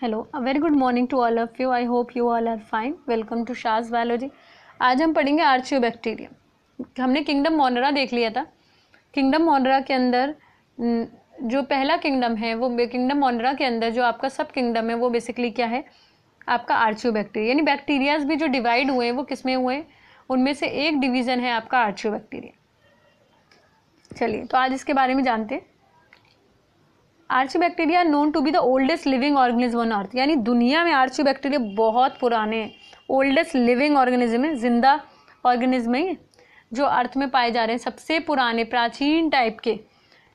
Hello, a very good morning to all of you. I hope you all are fine. Welcome to Shaz biology. आज हम पढ़ेंगे आर्चियोबैक्टीरिया. हमने kingdom Monera देख लिया था. किंगडम मोनेरा के अंदर जो पहला किंगडम है वो किंगडम मोनेरा के अंदर जो आपका सब किंगडम है वो बेसिकली क्या है, आपका आर्चियोबैक्टीरिया. यानी बैक्टीरियाज भी जो डिवाइड हुए हैं वो किस में हुए हैं, उनमें से एक डिवीजन है आपका आर्चियोबैक्टीरिया. चलिए तो आज इसके बारे में जानते हैं. Archaeobacteria known to be the oldest living organism on earth. यानी दुनिया में आर्चियोबैक्टीरिया बहुत पुराने हैं. ओल्डेस्ट लिविंग ऑर्गेनिज्म है, जिंदा ऑर्गेनिज्म है जो अर्थ में पाए जा रहे हैं. सबसे पुराने प्राचीन टाइप के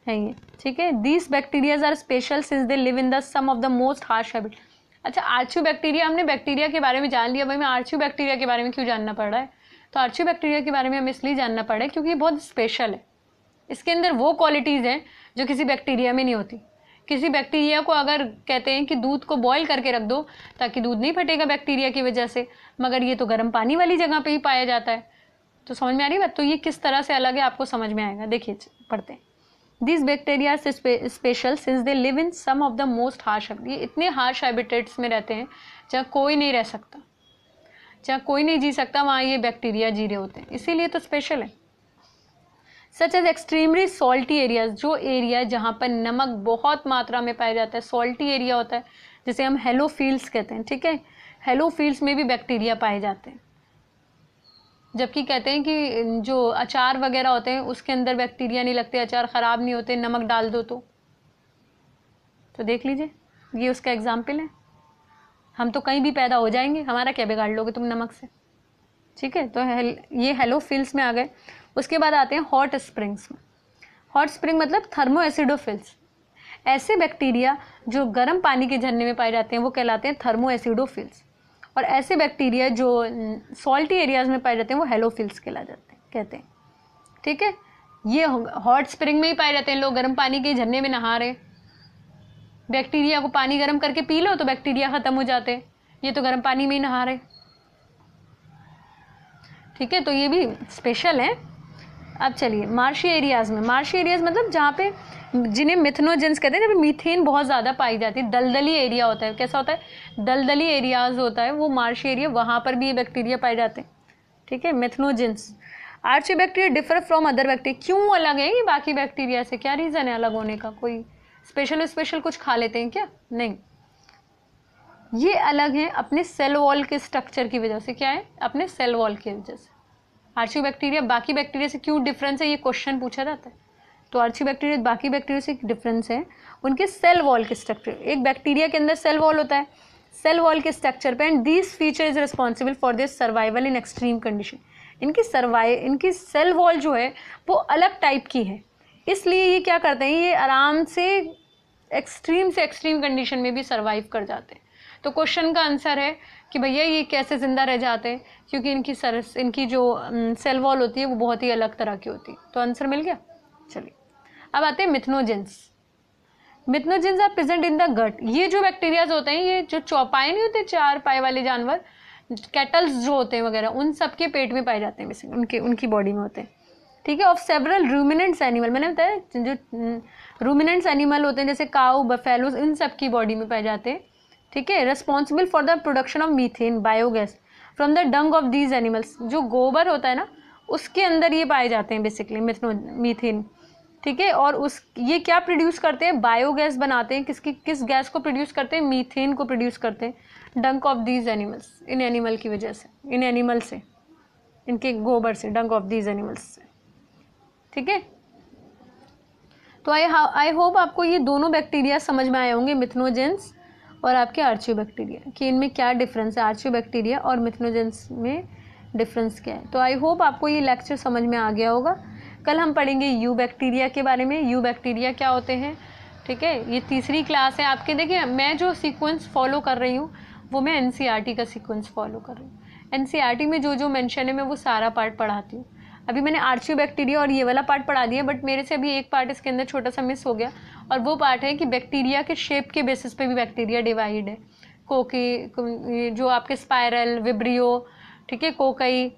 हैं ये. ठीक है. These bacterias are special since they live in the some of the most harsh habit. अच्छा, आर्चियोबैक्टीरिया हमने बैक्टीरिया के बारे में जान लिया. भाई मैं आर्चियोबैक्टीरिया के बारे में क्यों जानना पड़ रहा है? तो आर्चियोबैक्टीरिया के बारे में हमें इसलिए जानना पड़ा है क्योंकि ये बहुत स्पेशल है. इसके अंदर वो क्वालिटीज हैं जो किसी बैक्टीरिया में नहीं होती. किसी बैक्टीरिया को अगर कहते हैं कि दूध को बॉईल करके रख दो ताकि दूध नहीं फटेगा बैक्टीरिया की वजह से, मगर ये तो गर्म पानी वाली जगह पे ही पाया जाता है. तो समझ में आ रही बात? तो ये किस तरह से अलग है आपको समझ में आएगा. देखिए पढ़ते हैं. This bacteria special since they live in some of the most harsh. ये इतने हार्श हैबिटेट्स में रहते हैं जहाँ कोई नहीं रह सकता, जहाँ कोई नहीं जी सकता, वहाँ ये बैक्टीरिया जी रहे होते हैं. इसीलिए तो स्पेशल है. Such as extremely salty areas, जो एरिया जहाँ पर नमक बहुत मात्रा में पाया जाता है, सॉल्टी एरिया होता है, जिसे हम हेलोफील्ड्स कहते हैं. ठीक है. हेलोफील्ड्स में भी बैक्टीरिया पाए जाते हैं. जबकि कहते हैं कि जो अचार वगैरह होते हैं उसके अंदर बैक्टीरिया नहीं लगते, अचार खराब नहीं होते, नमक डाल दो तो देख लीजिए, ये उसका एग्जाम्पल है. हम तो कहीं भी पैदा हो जाएंगे, हमारा क्या बिगाड़ लोगे तुम नमक से. ठीक है. तो ये हेलोफिल्स में आ गए. उसके बाद आते हैं हॉट स्प्रिंग्स में. हॉट स्प्रिंग मतलब थर्मो एसिडोफिल्स. ऐसे बैक्टीरिया जो गर्म पानी के झरने में पाए जाते हैं वो कहलाते हैं थर्मो एसिडोफिल्स. और ऐसे बैक्टीरिया जो सॉल्टी एरियाज में पाए जाते हैं वो हेलोफिल्स कहते हैं. ठीक है. ये हॉट स्प्रिंग में ही पाए जाते हैं. लोग गर्म पानी के झरने में नहा रहे, बैक्टीरिया को पानी गर्म करके पी लो तो बैक्टीरिया खत्म हो जाते हैं. ये तो गर्म पानी में ही नहा रहे. ठीक है. तो ये भी स्पेशल है. अब चलिए मार्शी एरियाज में. मार्शी एरियाज मतलब जहाँ पे जिन्हें मिथनोजेंस कहते हैं, जहाँ पे मीथेन बहुत ज़्यादा पाई जाती है. दलदली एरिया होता है. कैसा होता है? दलदली एरियाज होता है वो मार्शी एरिया. वहाँ पर भी ये बैक्टीरिया पाए जाते हैं. ठीक है. मिथनोजेंस. आर्चियोबैक्टीरिया डिफर फ्रॉम अदर बैक्टीरिया. क्यों अलग है ये बाकी बैक्टीरिया से? क्या रीज़न है अलग होने का? कोई स्पेशल कुछ खा लेते हैं क्या? नहीं. ये अलग है अपने सेल वॉल के स्ट्रक्चर की वजह से. क्या है? अपने सेल वॉल की वजह से. आर्चियोबैक्टीरिया बाकी बैक्टीरिया से क्यों डिफरेंस है, ये क्वेश्चन पूछा जाता है. तो आर्चियोबैक्टीरिया बाकी बैक्टीरिया से डिफरेंस है उनके सेल वॉल के स्ट्रक्चर. एक बैक्टीरिया के अंदर सेल वॉल होता है, सेल वॉल के स्ट्रक्चर पे. And this feature is responsible for this survival in extreme condition. इनकी सेल वॉल जो है वो अलग टाइप की है, इसलिए ये क्या करते हैं, ये आराम से एक्सट्रीम कंडीशन में भी सर्वाइव कर जाते हैं. तो क्वेश्चन का आंसर है कि भैया ये कैसे जिंदा रह जाते हैं, क्योंकि इनकी जो सेल वॉल होती है वो बहुत ही अलग तरह की होती है. तो आंसर मिल गया. चलिए अब आते हैं methanogens. Methanogens are present in the gut. ये जो बैक्टीरियाज होते हैं, ये जो चौपाए नहीं होते, चार पाए वाले जानवर, कैटल्स जो होते हैं वगैरह, उन सबके पेट में पाए जाते हैं, उनकी बॉडी में होते हैं. ठीक है. ऑफ सेवरल रूमिनेंट्स एनिमल, मैंने बताया जो रूमिनेंट्स एनिमल होते हैं जैसे काऊ, बफेलोज, इन सब की बॉडी में पाए जाते हैं. ठीक है. Responsible for the production of methane biogas from the Dang of these animals. जो गोबर होता है ना उसके अंदर ये पाए जाते हैं बेसिकली मीथेन. ठीक है. और ये क्या प्रोड्यूस करते हैं? बायोगैस बनाते हैं. किस गैस को प्रोड्यूस करते हैं? मीथेन को प्रोड्यूस करते हैं डंक of these animals. In animal की वजह से, इन एनिमल से, इनके गोबर से, डंक ऑफ दीज एनिमल्स से. ठीक है. तो आई होप आपको ये दोनों बैक्टीरिया समझ में आए होंगे, मिथनोजेंस और आपके आर्चियोबैक्टीरिया, कि इनमें क्या डिफरेंस है. आर्चियोबैक्टीरिया और मिथनोजेंस में डिफरेंस क्या है. तो आई होप आपको ये लेक्चर समझ में आ गया होगा. कल हम पढ़ेंगे यू बैक्टीरिया के बारे में. यू बैक्टीरिया क्या होते हैं. ठीक है. ये तीसरी क्लास है आपके. देखिए मैं जो सीक्वेंस फॉलो कर रही हूँ वो मैं एनसीईआरटी का सीक्वेंस फॉलो कर रही हूँ. एनसीईआरटी में जो मेंशन है मैं वो सारा पार्ट पढ़ाती हूँ. अभी मैंने आर्चियोबैक्टीरिया और ये वाला पार्ट पढ़ा दिया, बट मेरे से अभी एक पार्ट इसके अंदर छोटा सा मिस हो गया, और वो पार्ट है कि बैक्टीरिया के शेप के बेसिस पे भी बैक्टीरिया डिवाइड है. कोकी, जो आपके स्पाइरल, विब्रियो, ठीक है, कोकई,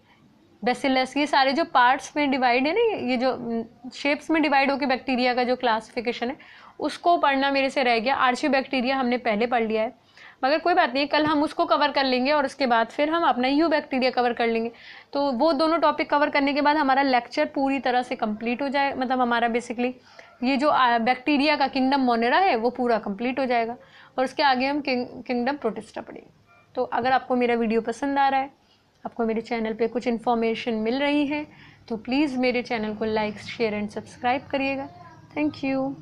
बेसिलस, ये सारे जो पार्ट्स में डिवाइड है ना, ये जो शेप्स में डिवाइड होकर बैक्टीरिया का जो क्लासिफिकेशन है उसको पढ़ना मेरे से रह गया. आर्चियोबैक्टीरिया हमने पहले पढ़ लिया है. मगर कोई बात नहीं, कल हम उसको कवर कर लेंगे और उसके बाद फिर हम अपना यू बैक्टीरिया कवर कर लेंगे। तो वो दोनों टॉपिक कवर करने के बाद हमारा लेक्चर पूरी तरह से कंप्लीट हो जाए, मतलब हमारा बेसिकली ये जो बैक्टीरिया का किंगडम मोनेरा है वो पूरा कंप्लीट हो जाएगा, और उसके आगे हम किंगडम प्रोटिस्टा पढ़ेंगे। तो अगर आपको मेरा वीडियो पसंद आ रहा है, आपको मेरे चैनल पे कुछ इन्फॉर्मेशन मिल रही है, तो प्लीज़ मेरे चैनल को लाइक शेयर एंड सब्सक्राइब करिएगा। Thank you.